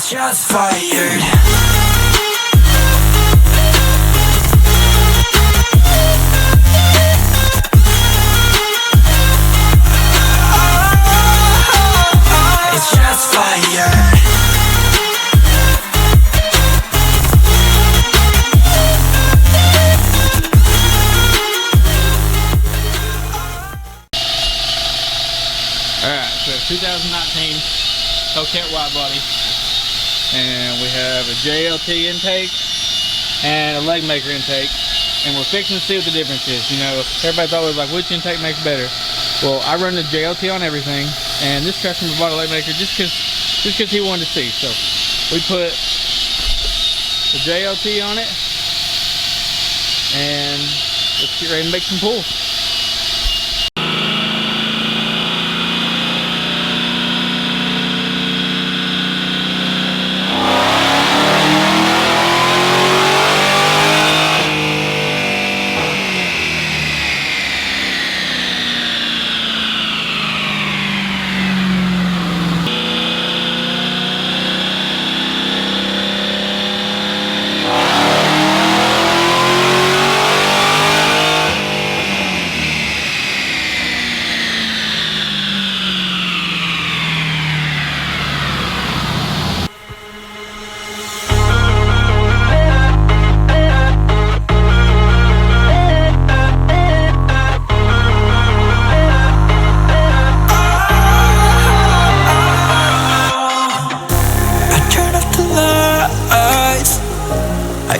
It's just fired. It's just fired. Alright, so 2019 Hellcat wide body, and we have a JLT intake and a leg maker intake, and we're fixing to see what the difference is. You know, everybody's always like, which intake makes better? Well, I run the JLT on everything, and this customer bought a leg maker just because he wanted to see. So we put the JLT on it, and let's get ready to make some pulls.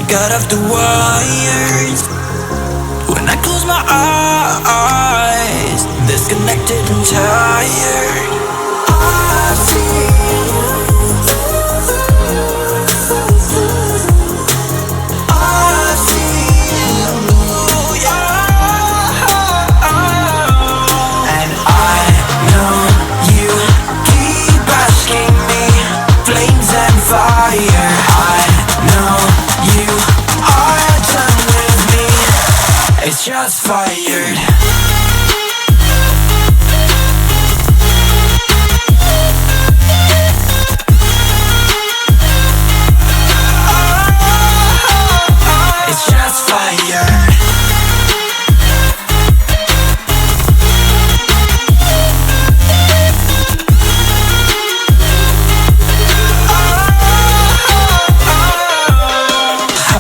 Got off the wires. When I close my eyes, disconnected and tired. I see you, yeah. And I know you keep asking me, flames and fire. I know you are done with me. It's just fired. It's just fired.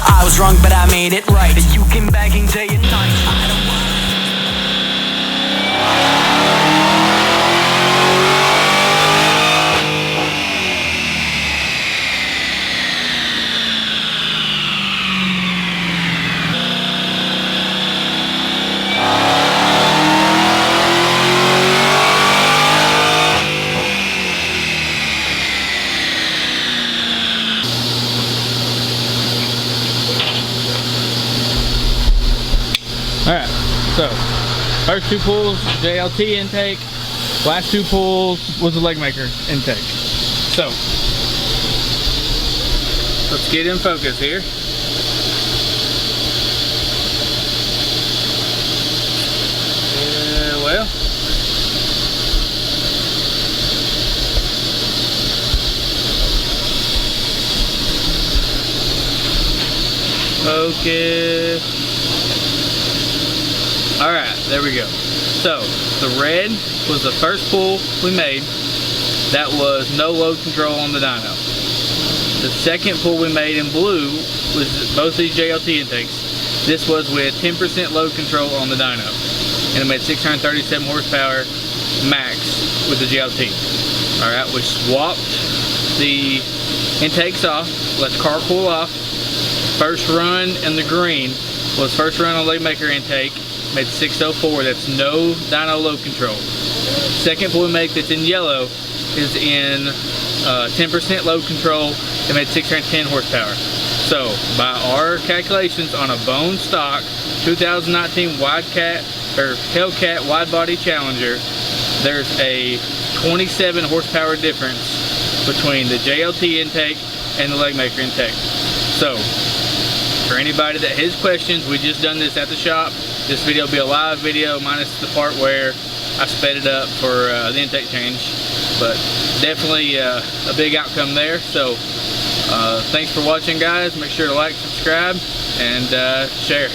I was wrong, but I made it right. You came begging day and night. I don't want. Alright, so first two pulls, JLT intake. Last two pulls was the leg maker intake. So let's get in focus here. Well, focus. Alright, there we go. So, the red was the first pull we made. That was no load control on the dyno. The second pull we made in blue was both these JLT intakes. This was with 10% load control on the dyno. And it made 637 horsepower max with the JLT. Alright, we swapped the intakes off. Let the car cool off. First run in the green was first run on leg maker intake. Made 604, that's no dyno load control. Second pull we make that's in yellow is in 10% load control. It made 610 horsepower. So by our calculations on a bone stock 2019 Hellcat wide body Challenger, there's a 27 horsepower difference between the JLT intake and the leg maker intake. So for anybody that has questions, we just done this at the shop. This video will be a live video minus the part where I sped it up for the intake change. but definitely a big outcome there. So thanks for watching, guys. Make sure to like, subscribe, and share.